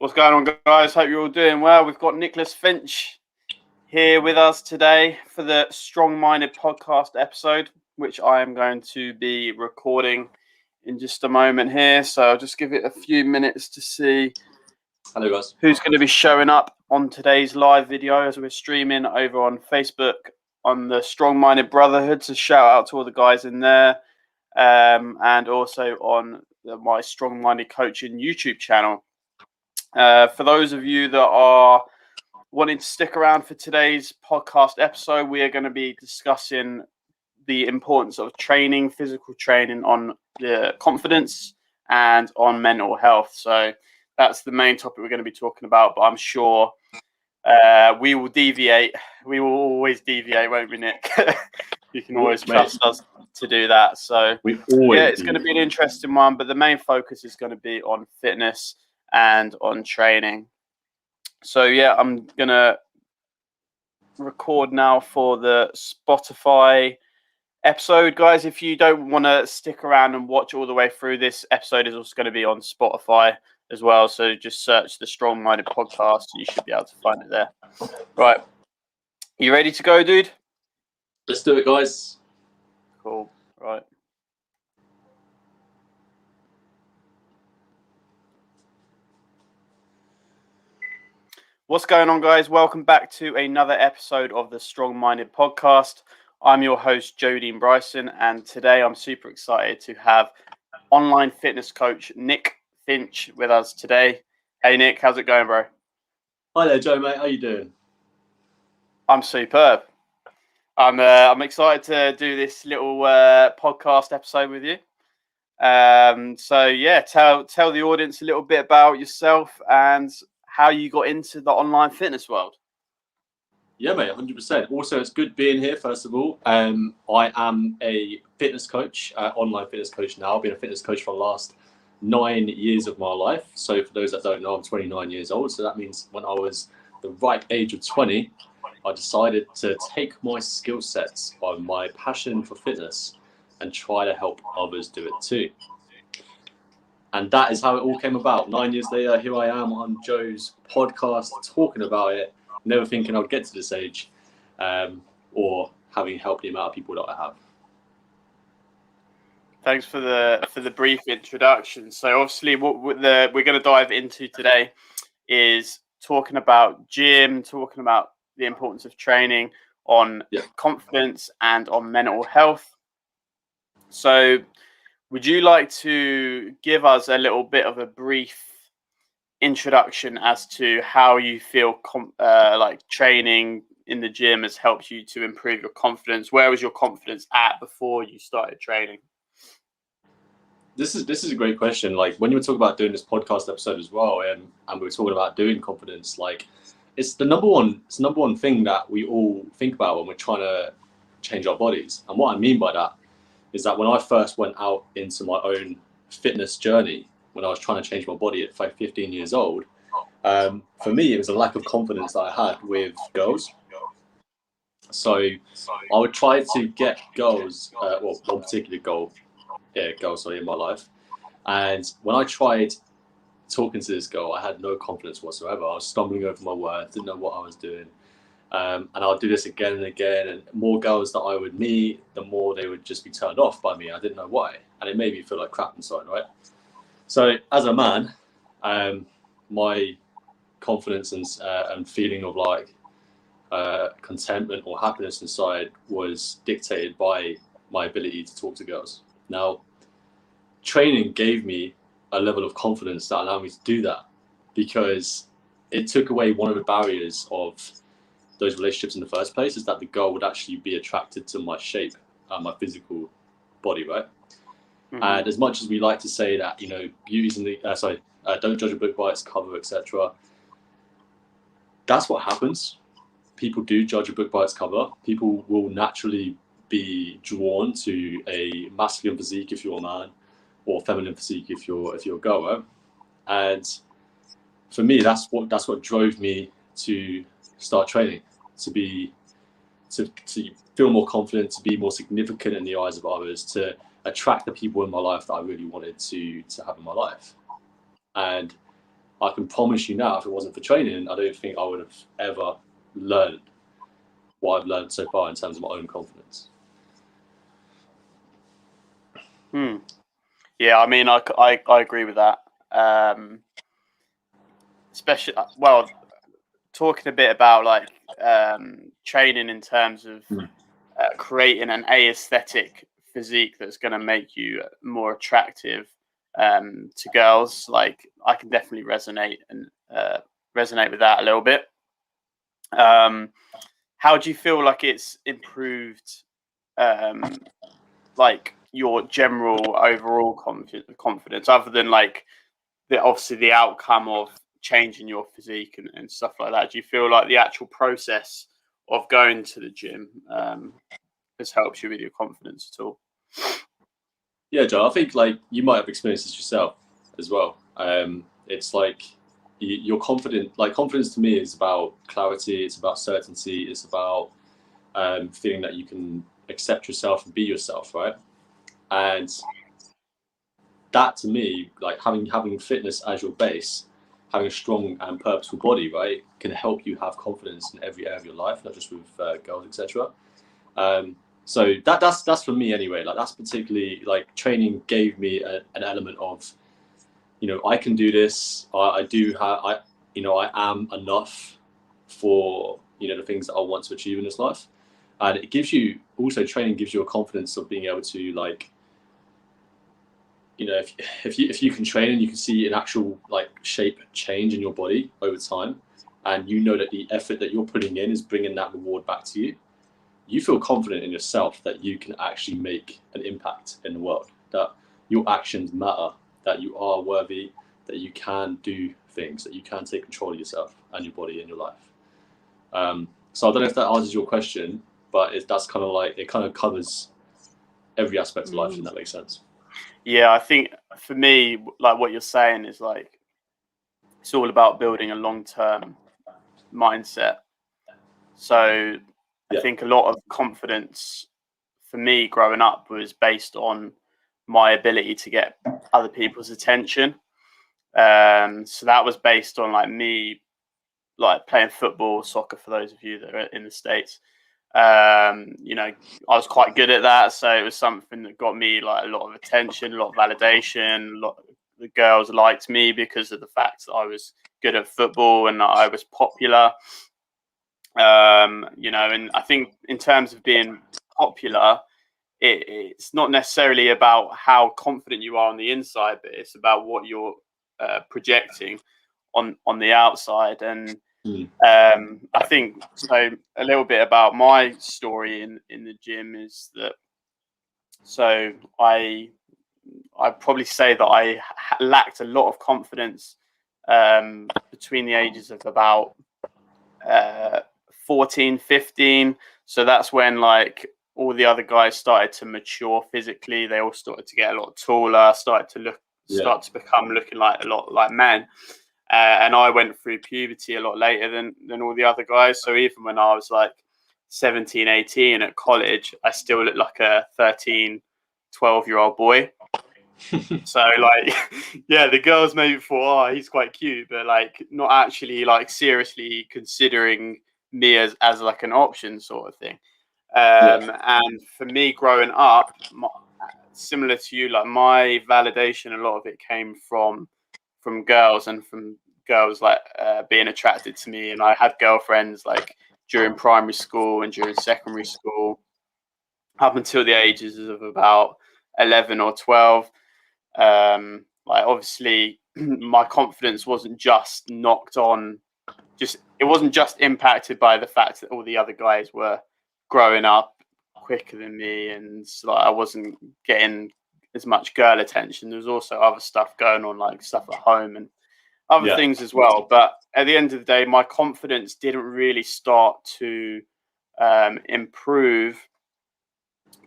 What's going on, guys? Hope you're all doing well. We've got Nicholas Finch here with us today for the Strong Minded podcast episode, which I am going to be recording in just a moment here. So I'll just give it a few minutes to see Hello, guys. Who's going to be showing up on today's live video as we're streaming over on Facebook on the Strong Minded Brotherhood. So shout out to all the guys in there, and also on my Strong Minded Coaching YouTube channel. For those of you that are wanting to stick around for today's podcast episode, we are going to be discussing the importance of training, physical training on the confidence and on mental health. So that's the main topic we're going to be talking about, but I'm sure we will deviate. We will always deviate, won't we, Nick? You can always trust us to do that. So it's going to be an interesting one, but the main focus is going to be on fitness and on training. So I'm going to record now for the Spotify episode. Guys, if you don't want to stick around and watch all the way through, this episode is also going to be on Spotify as well. So just search the Strong Minded podcast. You should be able to find it there. Right. You ready to go, dude? Let's do it, guys. Cool. Right. What's going on, guys? Welcome back to another episode of the Strong Minded podcast. I'm your host, Jodine Bryson, and today I'm super excited to have online fitness coach Nick Finch with us today. Hey, Nick, how's it going, bro? Hi there, Joe, mate. How you doing? I'm superb. I'm excited to do this little podcast episode with you. Tell the audience a little bit about yourself and how you got into the online fitness world. Yeah, mate, 100%. Also, it's good being here, first of all. I am a fitness coach, online fitness coach now. I've been a fitness coach for the last 9 years of my life. So for those that don't know, I'm 29 years old. So that means when I was the right age of 20, I decided to take my skill sets on my passion for fitness and try to help others do it too. And that is how it all came about. 9 years later, here I am on Joe's podcast talking about it, never thinking I'd get to this age, or having helped the amount of people that I have. Thanks for the brief introduction. So obviously what we're going to dive into today is talking about gym, talking about the importance of training on confidence and on mental health. So would you like to give us a little bit of a brief introduction as to how you feel like training in the gym has helped you to improve your confidence? Where was your confidence at before you started training? This is a great question. Like when you were talking about doing this podcast episode as well, and we were talking about doing confidence, like it's the number one thing that we all think about when we're trying to change our bodies. And what I mean by that is that when I first went out into my own fitness journey, when I was trying to change my body at 15 years old, for me, it was a lack of confidence that I had with girls. So I would try to get girls, one particular girl in my life. And when I tried talking to this girl, I had no confidence whatsoever. I was stumbling over my words, didn't know what I was doing. And I'll do this again and again. And more girls that I would meet, the more they would just be turned off by me. I didn't know why. And it made me feel like crap inside, right? So as a man, my confidence and feeling of like contentment or happiness inside was dictated by my ability to talk to girls. Now, training gave me a level of confidence that allowed me to do that because it took away one of the barriers of those relationships in the first place, is that the girl would actually be attracted to my shape and my physical body, right? Mm-hmm. And as much as we like to say that, beauty's in the don't judge a book by its cover, etc. That's what happens. People do judge a book by its cover. People will naturally be drawn to a masculine physique if you're a man, or feminine physique if you're a girl, right? And for me, that's what drove me to start training, to feel more confident, to be more significant in the eyes of others, to attract the people in my life that I really wanted to have in my life. And I can promise you now, if it wasn't for training, I don't think I would have ever learned what I've learned so far in terms of my own confidence. Yeah, I mean, I agree with that. Especially, well, talking a bit about like training in terms of creating an aesthetic physique that's going to make you more attractive to girls. Like, I can definitely resonate with that a little bit. How do you feel like it's improved, like your general overall confidence, other than like obviously the outcome of changing your physique and stuff like that? Do you feel like the actual process of going to the gym has helped you with your confidence at all? Yeah, Joe, I think like you might have experienced this yourself as well. It's like you're confident. Like confidence to me is about clarity. It's about certainty. It's about feeling that you can accept yourself and be yourself, right? And that to me, like having fitness as your base, having a strong and purposeful body, right, can help you have confidence in every area of your life, not just with girls, etc. So that's for me anyway. Like that's particularly like training gave me an element of, I can do this. I do have I am enough for the things that I want to achieve in this life, and it gives you also training gives you a confidence of being able to like, if you can train and you can see an actual like shape change in your body over time, and that the effort that you're putting in is bringing that reward back to you, you feel confident in yourself that you can actually make an impact in the world, that your actions matter, that you are worthy, that you can do things, that you can take control of yourself and your body and your life. So I don't know if that answers your question, but that's kind of like, it kind of covers every aspect of life, if that makes sense. Yeah, I think for me, like what you're saying is like, it's all about building a long-term mindset. So I think a lot of confidence for me growing up was based on my ability to get other people's attention. So that was based on like me, like playing football, soccer, for those of you that are in the States. I was quite good at that. So it was something that got me like a lot of attention, a lot of validation. The girls liked me because of the fact that I was good at football and that I was popular. And I think in terms of being popular, it's not necessarily about how confident you are on the inside, but it's about what you're projecting on the outside. And I think so. A little bit about my story in the gym is that, so I probably say that I lacked a lot of confidence between the ages of about 14, 15. So that's when like all the other guys started to mature physically. They all started to get a lot taller, start to become looking like a lot like men. And I went through puberty a lot later than all the other guys. So even when I was like 17, 18 at college, I still looked like a 13, 12-year-old boy. So like, yeah, the girls maybe thought, oh, he's quite cute, but like not actually like seriously considering me as like an option sort of thing. And for me growing up, similar to you, like my validation, a lot of it came from girls and from girls like being attracted to me. And I had girlfriends like during primary school and during secondary school up until the ages of about 11 or 12. Like obviously my confidence wasn't just knocked on, it wasn't just impacted by the fact that all the other guys were growing up quicker than me and like I wasn't getting as much girl attention. There was also other stuff going on, like stuff at home and other things as well. But at the end of the day, my confidence didn't really start to improve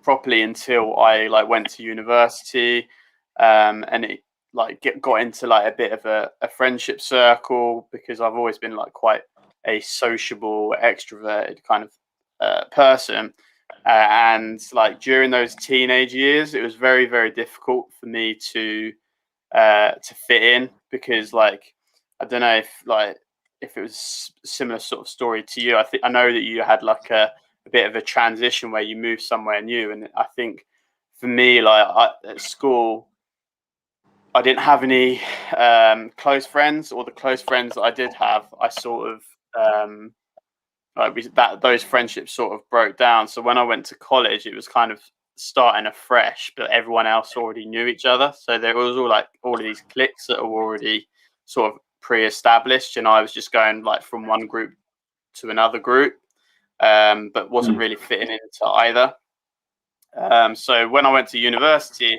properly until I like went to university, and it like got into like a bit of a friendship circle, because I've always been like quite a sociable, extroverted kind of person. And like during those teenage years, it was very, very difficult for me to fit in, because like I don't know if it was a similar sort of story to you. I know that you had like a bit of a transition where you moved somewhere new, and I think for me, at school, I didn't have any close friends, or the close friends that I did have, I sort of those friendships sort of broke down. So when I went to college, it was kind of starting afresh, but everyone else already knew each other. So there was all of these cliques that were already sort of pre-established, and I was just going like from one group to another group, but wasn't really fitting into either. So when I went to university,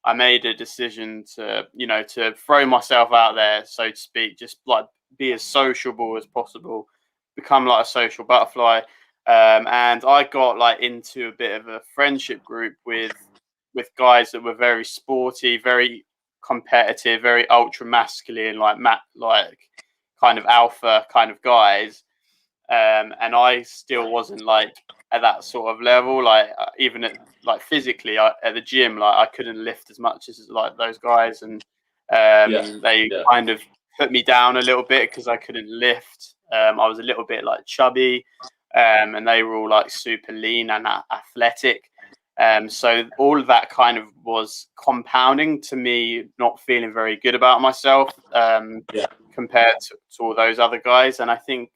I made a decision to throw myself out there, so to speak, just like be as sociable as possible, become like a social butterfly. And I got like into a bit of a friendship group with guys that were very sporty, very competitive, very ultra masculine, like kind of alpha kind of guys. And I still wasn't like at that sort of level. Like even like physically at the gym, like I couldn't lift as much as like those guys, and they kind of put me down a little bit because I couldn't lift. I was a little bit like chubby, and they were all like super lean and athletic. So all of that kind of was compounding to me not feeling very good about myself compared to all those other guys. And I think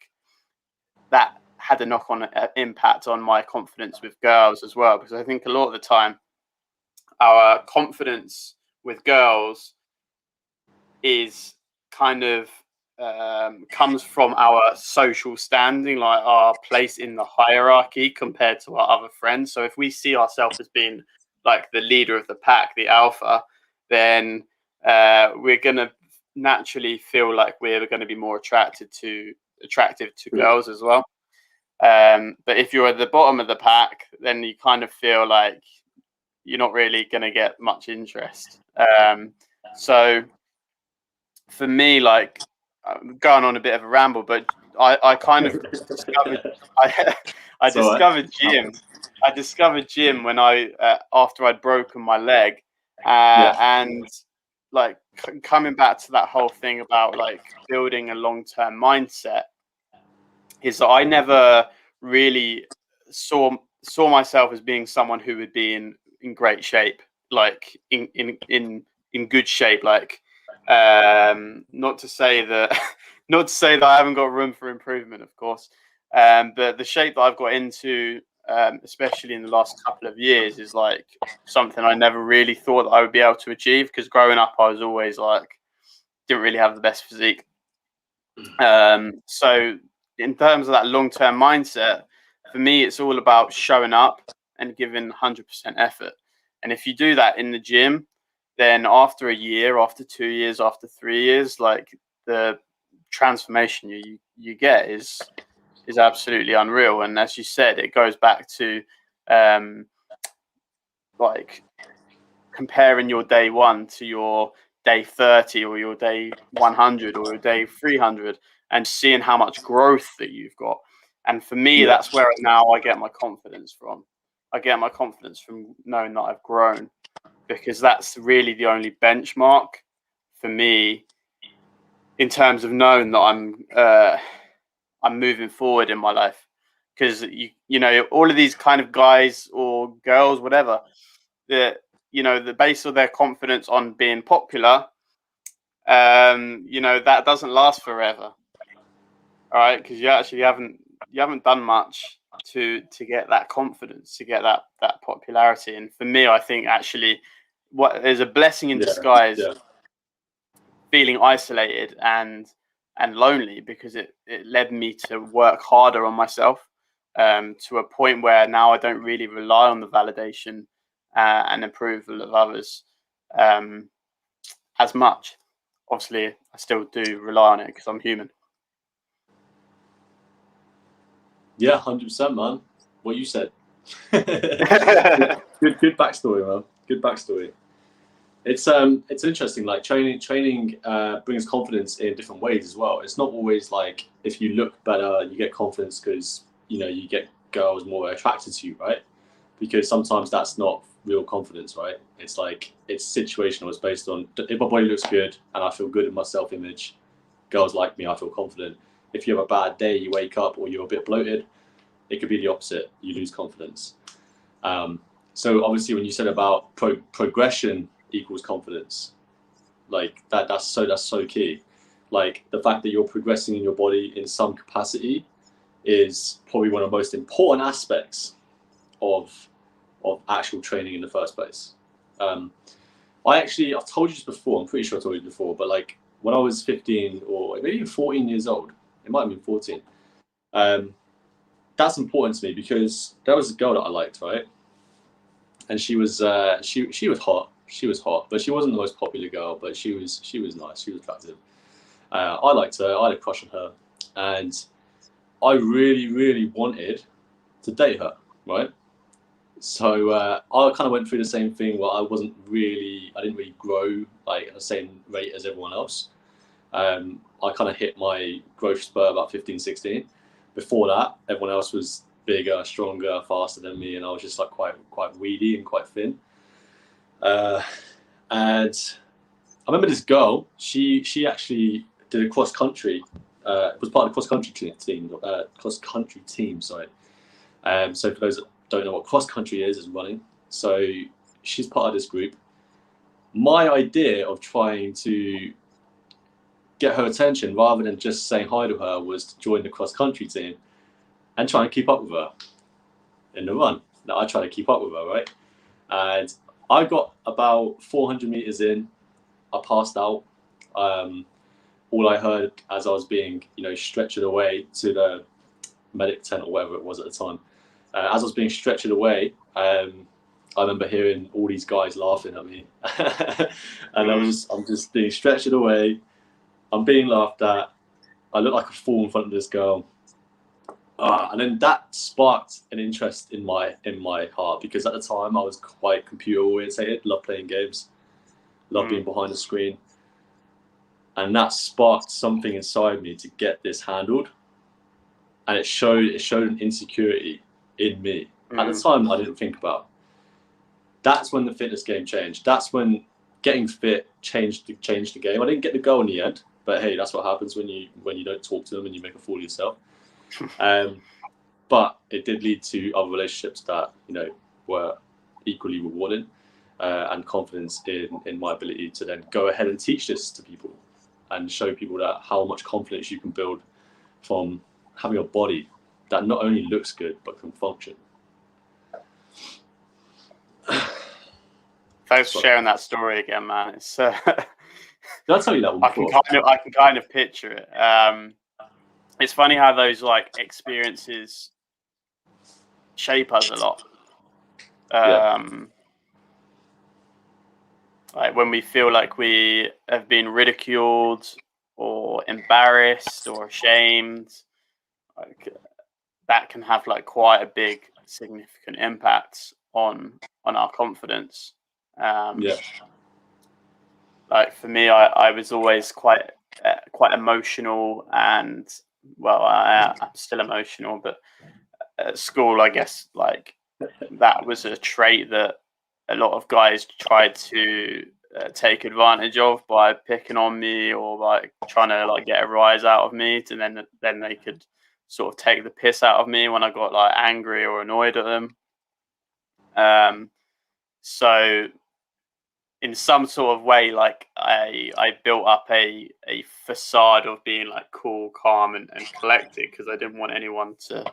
that had a knock-on impact on my confidence with girls as well, because I think a lot of the time our confidence with girls is kind of comes from our social standing, like our place in the hierarchy compared to our other friends. So if we see ourselves as being like the leader of the pack, the alpha, then we're going to naturally feel like we're going to be more attractive to girls as well. But if you're at the bottom of the pack, then you kind of feel like you're not really going to get much interest. So for me, like I'm going on a bit of a ramble, but I kind of discovered I discovered gym. I discovered gym when I after I'd broken my leg, and like coming back to that whole thing about like building a long-term mindset is that I never really saw myself as being someone who would be in great shape, like in good shape. Like not to say that not to say that I haven't got room for improvement, of course, but the shape that I've got into, especially in the last couple of years, is like something I never really thought that I would be able to achieve, because growing up I was always like didn't really have the best physique. So in terms of that long-term mindset, for me, it's all about showing up and giving 100% effort. And if you do that in the gym, then after a year, after 2 years, after 3 years, like the transformation you get is absolutely unreal. And as you said, it goes back to like comparing your day 1 to your day 30 or your day 100 or your day 300, and seeing how much growth that you've got. And for me, that's where now I get my confidence from. I get my confidence from knowing that I've grown, because that's really the only benchmark for me in terms of knowing that I'm moving forward in my life. Because you know all of these kind of guys or girls, whatever, that the base of their confidence on being popular, that doesn't last forever. All right, because you actually haven't done much to get that confidence, to get that popularity. And for me, I think actually what there's a blessing in disguise feeling isolated and lonely, because it led me to work harder on myself, to a point where now I don't really rely on the validation and approval of others as much. Obviously, I still do rely on it because I'm human. Yeah, 100%, man. What you said. good backstory, man. Good backstory. It's interesting. Like training brings confidence in different ways as well. It's not always like if you look better, you get confidence because you get girls more attracted to you, right? Because sometimes that's not real confidence, right? It's like it's situational. It's based on if my body looks good and I feel good in my self-image, girls like me, I feel confident. If you have a bad day, you wake up or you're a bit bloated, it could be the opposite. You lose confidence. So obviously when you said about progression equals confidence, like that's so key. Like the fact that you're progressing in your body in some capacity is probably one of the most important aspects of actual training in the first place. I've told you this before, I'm pretty sure I told you before, but like when I was 15 or maybe even 14 years old, it might have been 14, that's important to me because there was a girl that I liked, right? And she was she was hot. She was hot, but she wasn't the most popular girl, but she was nice, she was attractive. I liked her, I had a crush on her, and I really wanted to date her, right? So I kind of went through the same thing where I didn't really grow like at the same rate as everyone else. I kind of hit my growth spur about 15, 16. Before that, everyone else was bigger, stronger, faster than me, and I was just like quite weedy and quite thin. And I remember this girl. She actually did a cross country. Was part of the cross country team. Sorry. So for those that don't know what cross country is running. So she's part of this group. My idea of trying to get her attention rather than just saying hi to her was to join the cross country team and try and keep up with her in the run. Now I try to keep up with her, right? And I got about 400 meters in, I passed out. All I heard as I was being, stretchered away to the medic tent or whatever it was at the time, as I was being stretchered away, I remember hearing all these guys laughing at me, and I'm just being stretchered away. I'm being laughed at. I look like a fool in front of this girl. And then that sparked an interest in my heart, because at the time I was quite computer orientated, loved playing games, loved being behind the screen, and that sparked something inside me to get this handled, and it showed an insecurity in me at the time I didn't think about. That's when the fitness game changed. That's when getting fit changed the game. I didn't get the goal in the end, but hey, that's what happens when you don't talk to them and you make a fool of yourself. But it did lead to other relationships that were equally rewarding, and confidence in my ability to then go ahead and teach this to people and show people that how much confidence you can build from having a body that not only looks good but can function. Thanks for sharing that story again, man. It's Did I tell you that one before? I can kind of picture it. It's funny how those like experiences shape us a lot. Like when we feel like we have been ridiculed or embarrassed or ashamed, like that can have like quite a big significant impact on our confidence. Like for me, I was always quite emotional, and well, I'm still emotional, but at school, I guess like that was a trait that a lot of guys tried to take advantage of by picking on me or like trying to like get a rise out of me, and then they could sort of take the piss out of me when I got like angry or annoyed at them. So in some sort of way, like I built up a facade of being like cool, calm, and collected, because I didn't want anyone to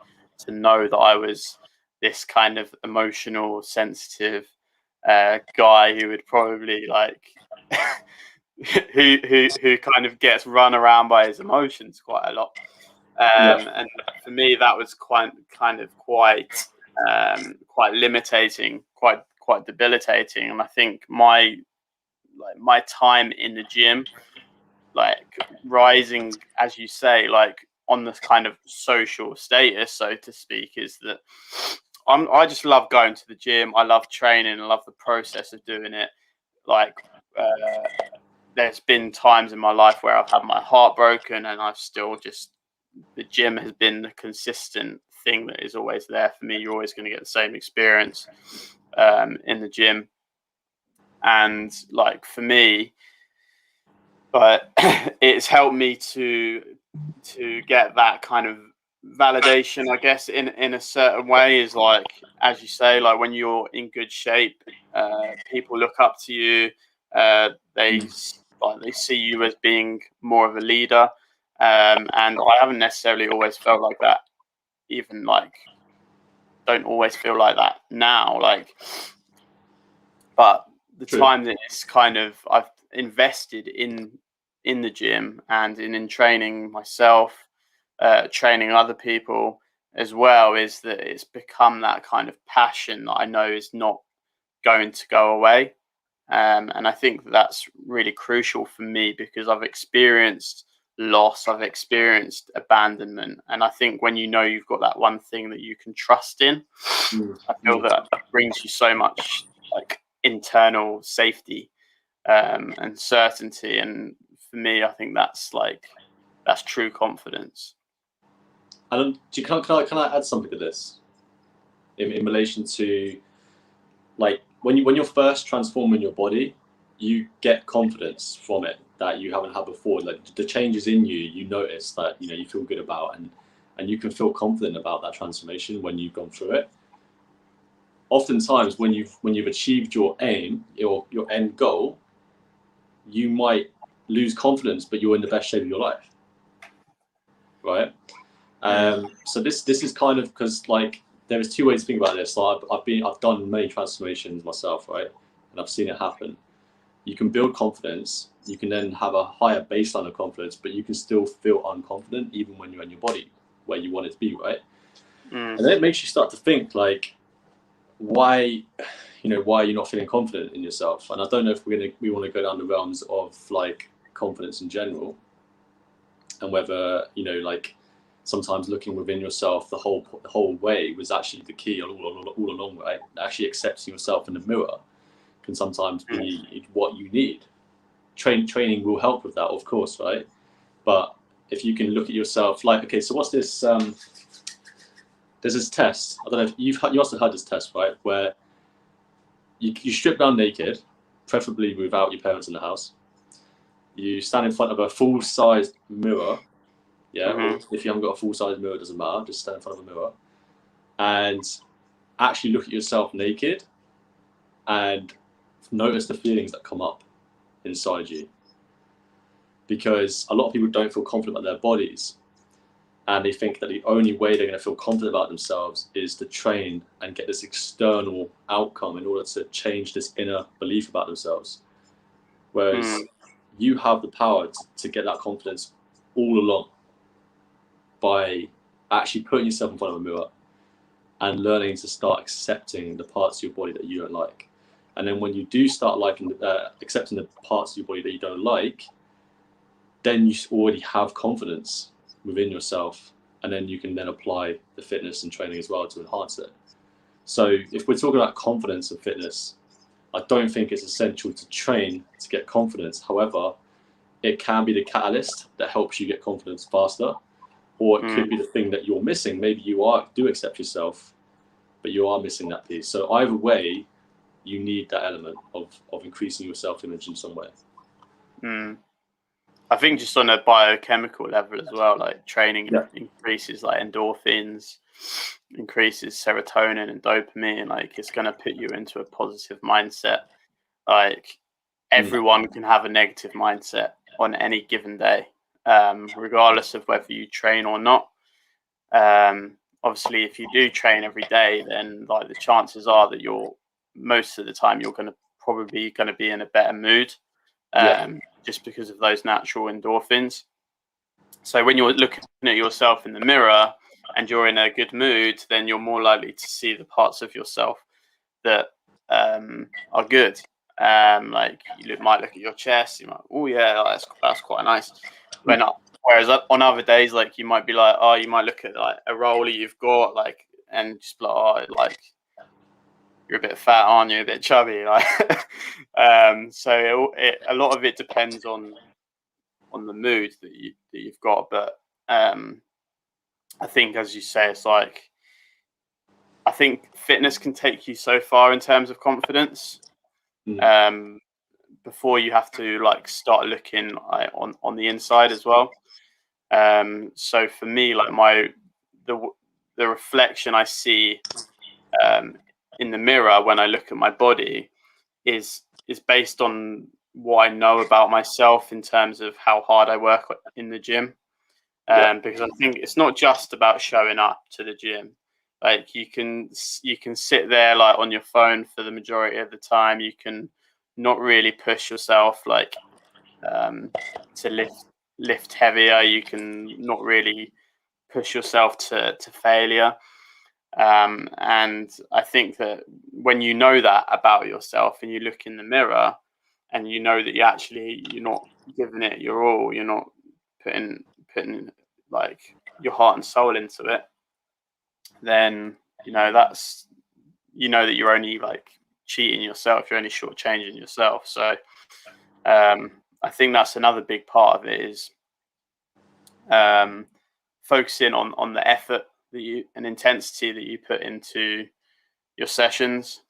know that I was this kind of emotional, sensitive guy who would probably like who kind of gets run around by his emotions quite a lot. And for me, that was quite limiting, quite debilitating. And I think my time in the gym, like rising, as you say, like on this kind of social status, so to speak, is that I just love going to the gym. I love training. I love the process of doing it. Like there's been times in my life where I've had my heart broken, and I've still the gym has been the consistent thing that is always there for me. You're always going to get the same experience in the gym. And like for me, but it's helped me to get that kind of validation, I guess, in a certain way. Is like, as you say, like when you're in good shape, people look up to you. They see you as being more of a leader, and I haven't necessarily always felt like that. Even like, don't always feel like that now. Like, but the True. time that it's kind of I've invested in the gym and in training myself, training other people as well, is that it's become that kind of passion that I know is not going to go away. And I think that's really crucial for me because I've experienced loss, I've experienced abandonment. And I think when you know you've got that one thing that you can trust in, I feel that brings you so much like internal safety and certainty. And for me, I think that's true confidence. Can I add something to this in relation to like when you're first transforming your body, you get confidence from it that you haven't had before. Like the changes in you, you notice that you feel good about, and you can feel confident about that transformation when you've gone through it. Oftentimes, when you've achieved your aim, your end goal, you might lose confidence, but you're in the best shape of your life, right? So this is kind of because like there is two ways to think about this. Like I've done many transformations myself, right? And I've seen it happen. You can build confidence. You can then have a higher baseline of confidence, but you can still feel unconfident even when you're in your body where you want it to be, right? And then it makes you start to think like, why are you not feeling confident in yourself? And I don't know if we want to go down the realms of like confidence in general, and whether like sometimes looking within yourself the whole way was actually the key all along, right? Actually accepting yourself in the mirror can sometimes be what you need. Training will help with that, of course, right? But if you can look at yourself like, okay, so what's this? There's this test. I don't know if you also heard this test, right? Where you strip down naked, preferably without your parents in the house. You stand in front of a full-sized mirror. Yeah, or if you haven't got a full-size mirror, it doesn't matter. Just stand in front of a mirror and actually look at yourself naked and notice the feelings that come up inside you. Because a lot of people don't feel confident about their bodies, and they think that the only way they're going to feel confident about themselves is to train and get this external outcome in order to change this inner belief about themselves. Whereas you have the power to get that confidence all along by actually putting yourself in front of a mirror and learning to start accepting the parts of your body that you don't like. And then when you do start accepting the parts of your body that you don't like, then you already have confidence within yourself, and then you can then apply the fitness and training as well to enhance it. So if we're talking about confidence and fitness, I don't think it's essential to train to get confidence. However, it can be the catalyst that helps you get confidence faster, or it could be the thing that you're missing. Maybe you do accept yourself, but you are missing that piece. So either way, you need that element of increasing your self-image in some way. I think just on a biochemical level as well, like training increases like endorphins, increases serotonin and dopamine. Like it's going to put you into a positive mindset. Like everyone can have a negative mindset on any given day, regardless of whether you train or not. Obviously, if you do train every day, then like the chances are that most of the time you're probably going to be in a better mood. Just because of those natural endorphins. So when you're looking at yourself in the mirror and you're in a good mood, then you're more likely to see the parts of yourself that are good. Like you might look at your chest, you might, oh yeah, that's quite nice. Whereas on other days, like you might be like, oh, you might look at like a roller you've got, like, and just be like, oh, like you're a bit fat, aren't you? A bit chubby, like. So a lot of it depends on the mood that you've got, but I think, as you say, it's like I think fitness can take you so far in terms of confidence, but before you have to like start looking on the inside as well. So for me, like the reflection I see in the mirror when I look at my body is based on what I know about myself in terms of how hard I work in the gym. Because I think it's not just about showing up to the gym. Like you can sit there like on your phone for the majority of the time. You can not really push yourself like to lift heavier. You can not really push yourself to failure. And I think that when you know that about yourself and you look in the mirror and you know that you're not giving it your all, you're not putting like your heart and soul into it, then you know that you're only like cheating yourself, you're only shortchanging yourself. So I think that's another big part of it is focusing on the effort and intensity that you put into your sessions.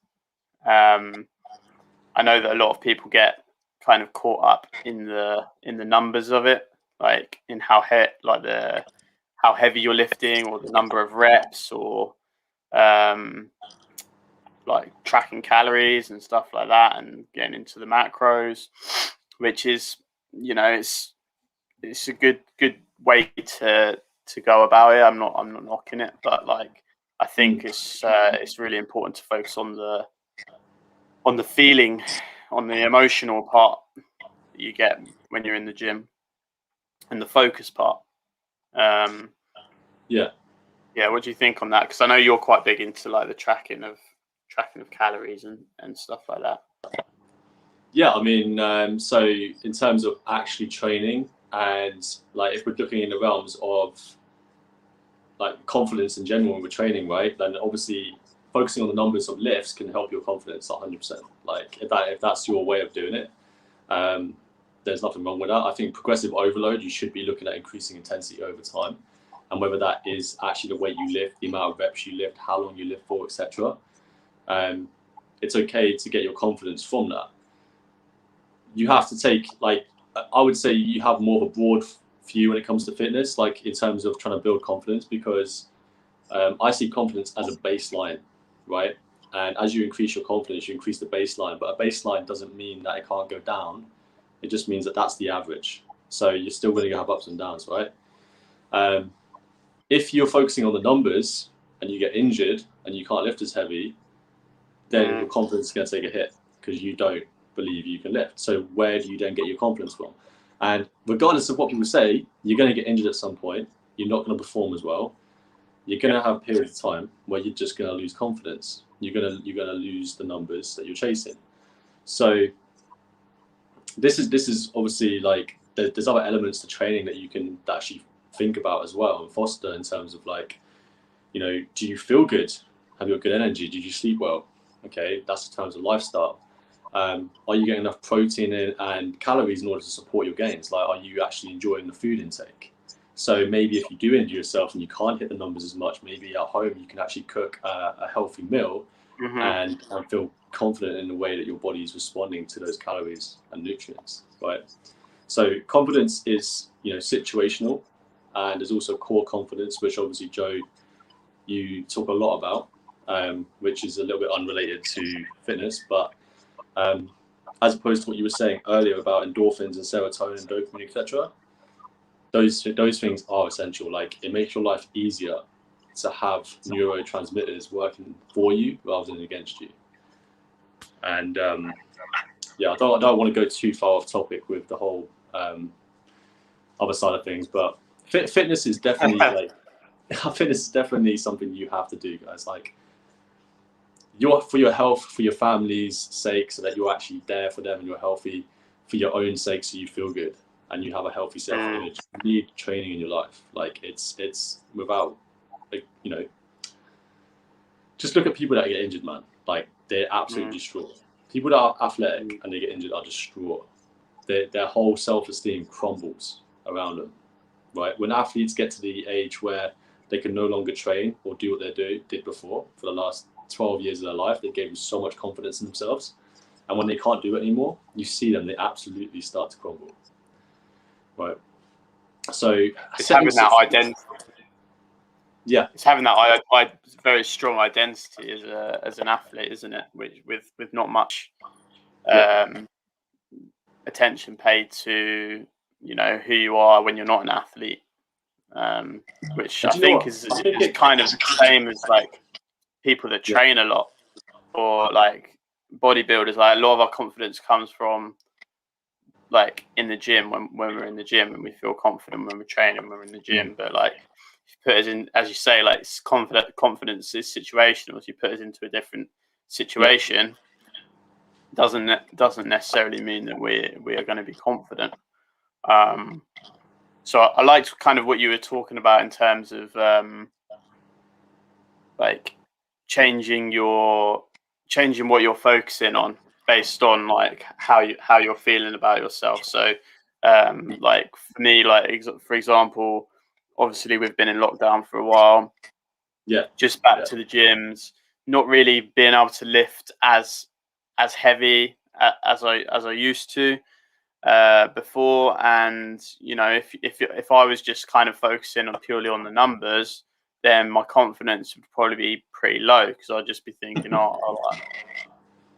I know that a lot of people get kind of caught up in the numbers of it, like in how heavy you're lifting or the number of reps or like tracking calories and stuff like that and getting into the macros, which is, it's a good way to go about it. I'm not knocking it, but like I think it's really important to focus on the feeling, on the emotional part that you get when you're in the gym, and the focus part. Yeah. What do you think on that? Because I know you're quite big into like the tracking of calories and stuff like that. Yeah, I mean, so in terms of actually training, and like if we're looking in the realms of like confidence in general when we're training, right, then obviously focusing on the numbers of lifts can help your confidence 100%. Like if that's your way of doing it, there's nothing wrong with that. I think progressive overload, you should be looking at increasing intensity over time, and whether that is actually the weight you lift, the amount of reps you lift, how long you lift for, etc. It's okay to get your confidence from that. You have to take, like, I would say you have more of a broad view when it comes to fitness, like in terms of trying to build confidence, because I see confidence as a baseline, right? And as you increase your confidence, you increase the baseline, but a baseline doesn't mean that it can't go down. It just means that that's the average. So you're still going to have ups and downs, right? If you're focusing on the numbers and you get injured and you can't lift as heavy, then your confidence is going to take a hit because you don't believe you can lift. So where do you then get your confidence from? And regardless of what people say, you're going to get injured at some point. You're not going to perform as well. You're going to have periods of time where you're just going to lose confidence. You're going to lose the numbers that you're chasing. So this is obviously like there's other elements to training that you can actually think about as well and foster in terms of like, do you feel good? Have you got good energy? Did you sleep well? Okay, that's in terms of lifestyle. Are you getting enough protein and calories in order to support your gains? Like, are you actually enjoying the food intake? So maybe if you do injure yourself and you can't hit the numbers as much, maybe at home you can actually cook a healthy meal and feel confident in the way that your body is responding to those calories and nutrients, right? So confidence is, situational, and there's also core confidence, which obviously, Joe, you talk a lot about, which is a little bit unrelated to fitness, but as opposed to what you were saying earlier about endorphins and serotonin and dopamine, etc., those things are essential. Like, it makes your life easier to have neurotransmitters working for you rather than against you. And I don't want to go too far off topic with the whole other side of things, but fitness is definitely fitness is definitely something you have to do, guys. Like, for your health, for your family's sake, so that you're actually there for them and you're healthy, for your own sake, so you feel good and you have a healthy self-image. You need training in your life. Like, it's without, just look at people that get injured, man. Like, they're absolutely distraught. People that are athletic and they get injured are distraught. Their whole self-esteem crumbles around them, right? When athletes get to the age where they can no longer train or do what they did before for the last 12 years of their life, they gave them so much confidence in themselves. And when they can't do it anymore, you see them, they absolutely start to crumble. Right. So it's having that identity. Yeah, it's having that very strong identity as an athlete, isn't it? With not much attention paid to, you know, who you are when you're not an athlete, which I think is kind of the same as like people that train a lot, or like bodybuilders. Like a lot of our confidence comes from like in the gym, when we're in the gym, and we feel confident when we're training, when we're in the gym. But like, if you put us in, as you say, like confidence is situational. If you put us into a different situation, doesn't necessarily mean that we are going to be confident. So I liked kind of what you were talking about in terms of like changing what you're focusing on based on like how you're feeling about yourself. So like for me, like for example, obviously we've been in lockdown for a while. Just back to the gyms, not really being able to lift as heavy as I used to before. And you know, if I was just kind of focusing on purely on the numbers, then my confidence would probably be pretty low, because I'd just be thinking,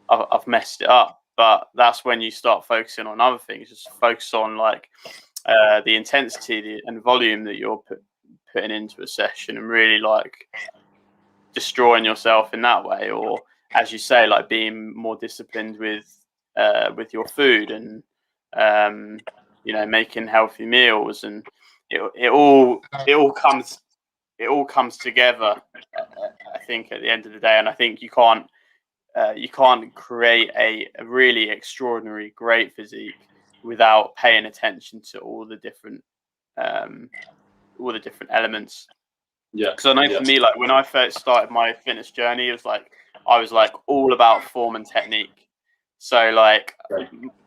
I've messed it up. But that's when you start focusing on other things. Just focus on like the intensity and volume that you're putting into a session, and really like destroying yourself in that way. Or as you say, like being more disciplined with your food, and you know, making healthy meals, and it all comes together, I think, at the end of the day. And I think you can't create a really extraordinary, great physique without paying attention to all the different elements. Because I know for me, like when I first started my fitness journey, it was like I was like all about form and technique. So like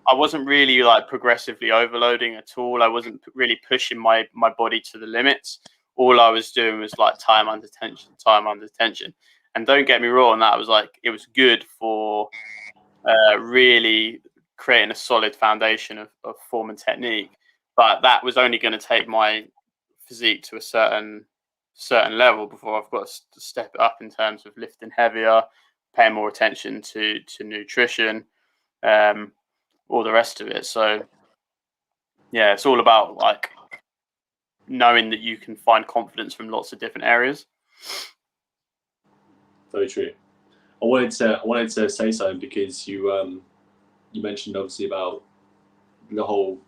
I wasn't really like progressively overloading at all. I wasn't really pushing my body to the limits. All I was doing was like time under tension. And don't get me wrong, that was like, it was good for really creating a solid foundation of form and technique. But that was only going to take my physique to a certain level before I've got to step it up in terms of lifting heavier, paying more attention to nutrition, all the rest of it. So yeah, it's all about like knowing that you can find confidence from lots of different areas. Very true. I wanted to say something, because you mentioned obviously about the whole,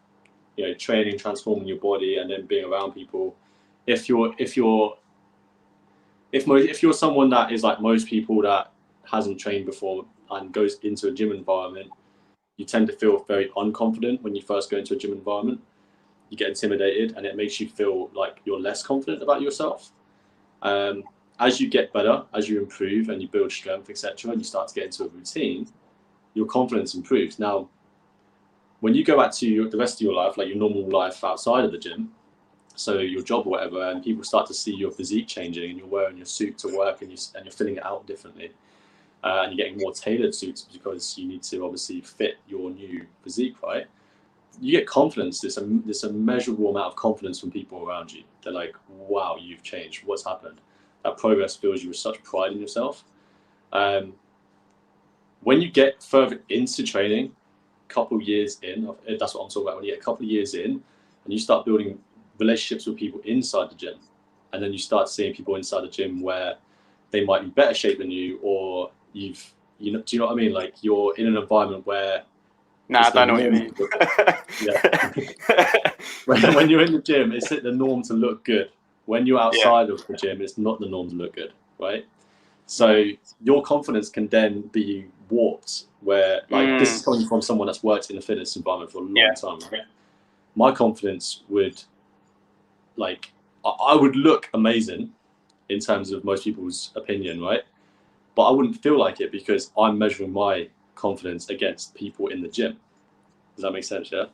you know, training, transforming your body, and then being around people. If you're someone that is like most people that hasn't trained before and goes into a gym environment, you tend to feel very unconfident when you first go into a gym environment. You get intimidated, and it makes you feel like you're less confident about yourself. As you get better, as you improve and you build strength, etc., and you start to get into a routine, your confidence improves. Now, when you go back to the rest of your life, like your normal life outside of the gym, so your job or whatever, and people start to see your physique changing, and you're wearing your suit to work, and you're filling it out differently, and you're getting more tailored suits because you need to obviously fit your new physique, right? You get confidence, this immeasurable amount of confidence from people around you. They're like, wow, you've changed. What's happened? That progress fills you with such pride in yourself. When you get further into training, couple years in, that's what I'm talking about. When you get a couple of years in, and you start building relationships with people inside the gym, and then you start seeing people inside the gym where they might be better shape than you, or do you know what I mean? Like you're in an environment where I don't know what you mean. When you're in the gym, it's the norm to look good. When you're outside of the gym, it's not the norm to look good, right? So your confidence can then be warped, where like this is coming from someone that's worked in a fitness environment for a long time. Right? My confidence would, like, I would look amazing in terms of most people's opinion, right? But I wouldn't feel like it, because I'm measuring my confidence against people in the gym. Does that make sense? Yeah.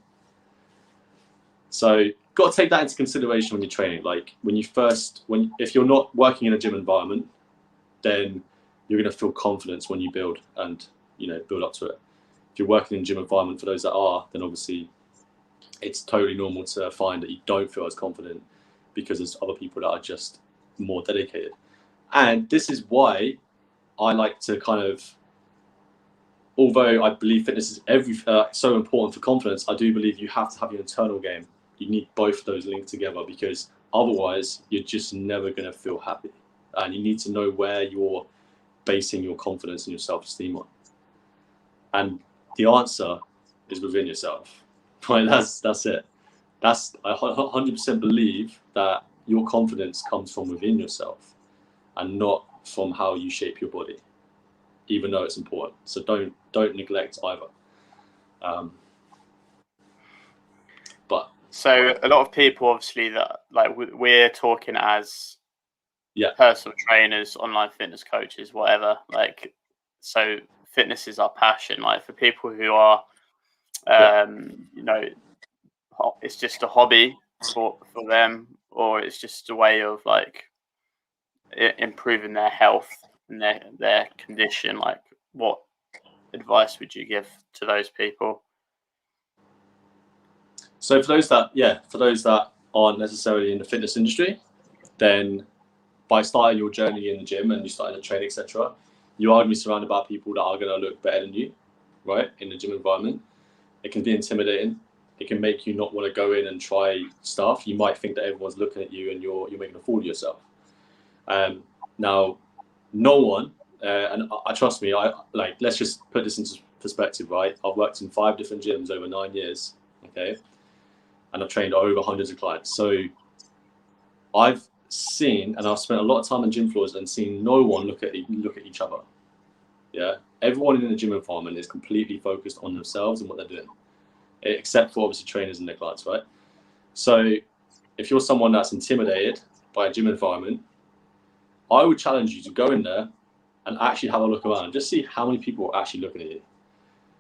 So got to take that into consideration when you're training. Like if you're not working in a gym environment, then you're going to feel confidence when you build and, you know, build up to it. If you're working in a gym environment, for those that are, then obviously it's totally normal to find that you don't feel as confident because there's other people that are just more dedicated. And this is why I like to kind of, although I believe fitness is so important for confidence, I do believe you have to have your internal game. You need both of those linked together, because otherwise you're just never going to feel happy. And you need to know where you're basing your confidence and your self-esteem on. And the answer is within yourself. Right? That's it. I 100% believe that your confidence comes from within yourself and not from how you shape your body, even though it's important. So don't neglect either. But so a lot of people, obviously, that like we're talking as personal trainers, online fitness coaches, whatever. Like, so fitness is our passion. Like for people who are, you know, it's just a hobby for them, or it's just a way of like improving their health and their condition. Like, what advice would you give to those people? So for those that aren't necessarily in the fitness industry, then by starting your journey in the gym and you starting to train, etc., you are going to be surrounded by people that are going to look better than you, right? In the gym environment, it can be intimidating. It can make you not want to go in and try stuff. You might think that everyone's looking at you and you're making a fool of yourself. Now, no one, and I trust me, let's just put this into perspective, right? I've worked in 5 different gyms over 9 years, okay? And I've trained over hundreds of clients. So I've seen, and I've spent a lot of time on gym floors and seen no one look at each other. Yeah, everyone in the gym environment is completely focused on themselves and what they're doing, except for obviously trainers and their clients, right? So if you're someone that's intimidated by a gym environment, I would challenge you to go in there and actually have a look around and just see how many people are actually looking at you.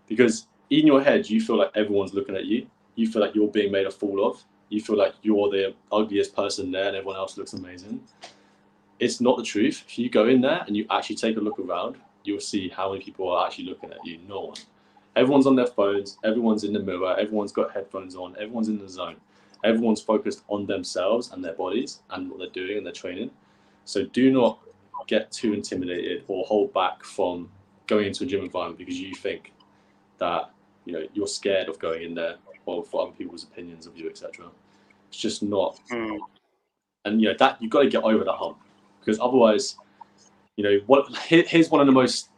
Because in your head, you feel like everyone's looking at you. You feel like you're being made a fool of. You feel like you're the ugliest person there and everyone else looks amazing. It's not the truth. If you go in there and you actually take a look around, you'll see how many people are actually looking at you. No one. Everyone's on their phones. Everyone's in the mirror. Everyone's got headphones on. Everyone's in the zone. Everyone's focused on themselves and their bodies and what they're doing and their training. So do not get too intimidated or hold back from going into a gym environment because you think that you're scared of going in there or for other people's opinions of you, etc. It's just not. And that you've got to get over that hump, because otherwise, here's one of the most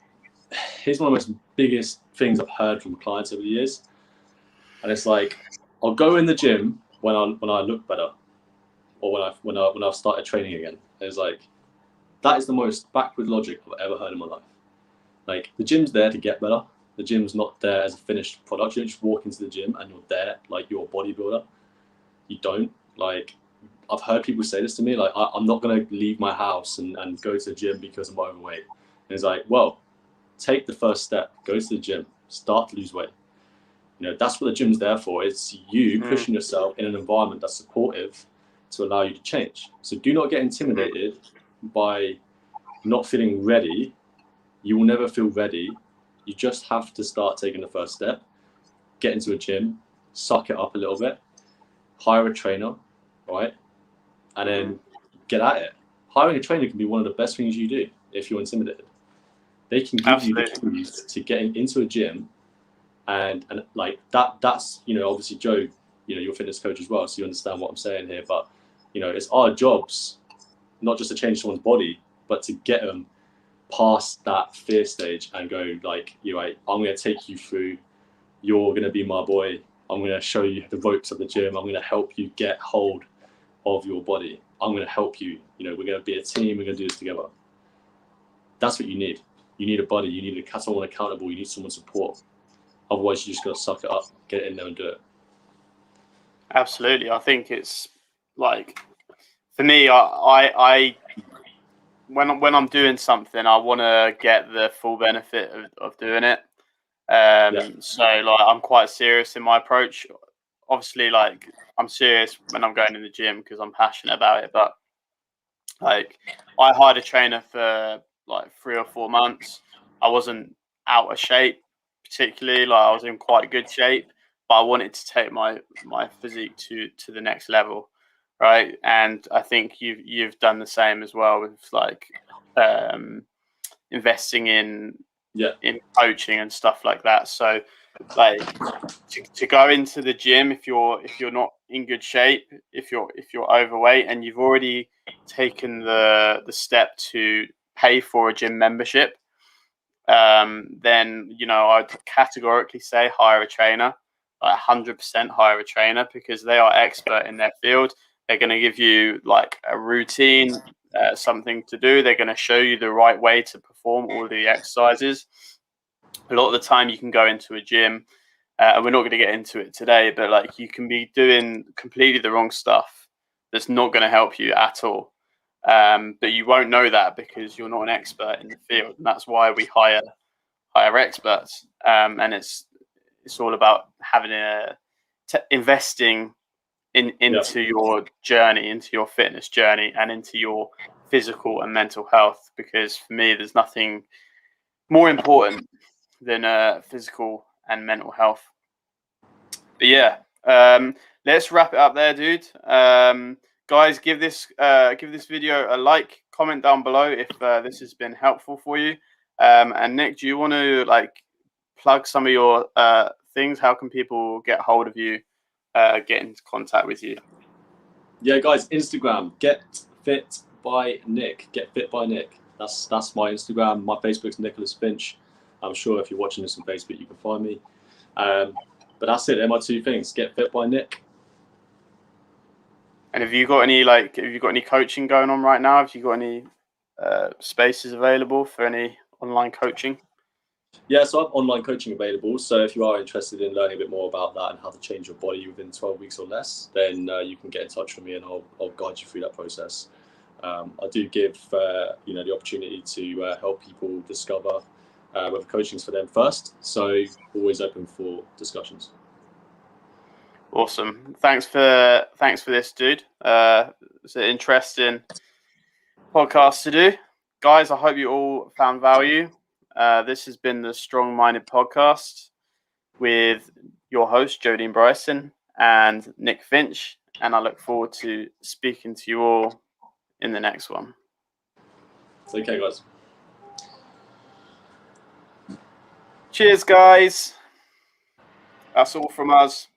biggest things I've heard from clients over the years, and it's like, I'll go in the gym when I look better, or when I've started training again. And it's like, that is the most backward logic I've ever heard in my life. Like, the gym's there to get better. The gym's not there as a finished product. You don't just walk into the gym and you're there like you're a bodybuilder. You don't. Like, I've heard people say this to me, like, I'm not going to leave my house and go to the gym because I'm overweight. And it's like, well, take the first step, go to the gym, start to lose weight. That's what the gym's there for. It's you pushing yourself in an environment that's supportive to allow you to change. So do not get intimidated by not feeling ready. You will never feel ready. You just have to start taking the first step, get into a gym, suck it up a little bit, hire a trainer, right? And then get at it. Hiring a trainer can be one of the best things you do if you're intimidated. They can give you the keys to getting into a gym, and like that's obviously Joe, you're a fitness coach as well, so you understand what I'm saying here. But it's our jobs not just to change someone's body, but to get them past that fear stage and go like, I'm going to take you through. You're going to be my boy. I'm going to show you the ropes of the gym. I'm going to help you get hold of your body. I'm going to help you. We're going to be a team. We're going to do this together. That's what you need. You need a buddy. You need someone accountable. You need someone support. Otherwise, you just got to suck it up, get in there and do it. Absolutely. I think it's like, for me, I when I'm doing something, I want to get the full benefit of doing it. So like, I'm quite serious in my approach. Obviously, like, I'm serious when I'm going in the gym because I'm passionate about it. But like, I hired a trainer for like 3 or 4 months. I wasn't out of shape particularly. Like, I was in quite good shape, but I wanted to take my physique to the next level, right? And I think you've done the same as well with like investing in coaching and stuff like that. So like to go into the gym if you're not in good shape, if you're overweight and you've already taken the step to pay for a gym membership, then I'd categorically say hire a trainer, like 100% hire a trainer, because they are expert in their field. They're going to give you like a routine, something to do. They're going to show you the right way to perform all of the exercises. A lot of the time you can go into a gym, and we're not going to get into it today, but like you can be doing completely the wrong stuff that's not going to help you at all. But you won't know that because you're not an expert in the field, and that's why we hire experts. And it's all about having investing into your journey, into your fitness journey, and into your physical and mental health. Because for me, there's nothing more important than physical and mental health. But yeah, let's wrap it up there, dude. Guys, give this video a like, comment down below if this has been helpful for you. And Nick, do you want to like plug some of your things? How can people get hold of you, get into contact with you? Yeah, guys, Instagram, Get Fit by Nick. Get Fit by Nick. That's my Instagram. My Facebook's Nicholas Finch. I'm sure if you're watching this on Facebook, you can find me. But that's it. They're my two things. Get Fit by Nick. And have you got any coaching going on right now? Have you got any spaces available for any online coaching? Yeah, so I have online coaching available. So if you are interested in learning a bit more about that and how to change your body within 12 weeks or less, then you can get in touch with me and I'll guide you through that process. I do give the opportunity to help people discover whether coaching's for them first. So always open for discussions. Awesome. Thanks for this, dude. It's an interesting podcast to do. Guys, I hope you all found value. This has been the Strong Minded Podcast with your host, Jodine Bryson and Nick Finch. And I look forward to speaking to you all in the next one. Take care, guys. Cheers, guys. That's all from us.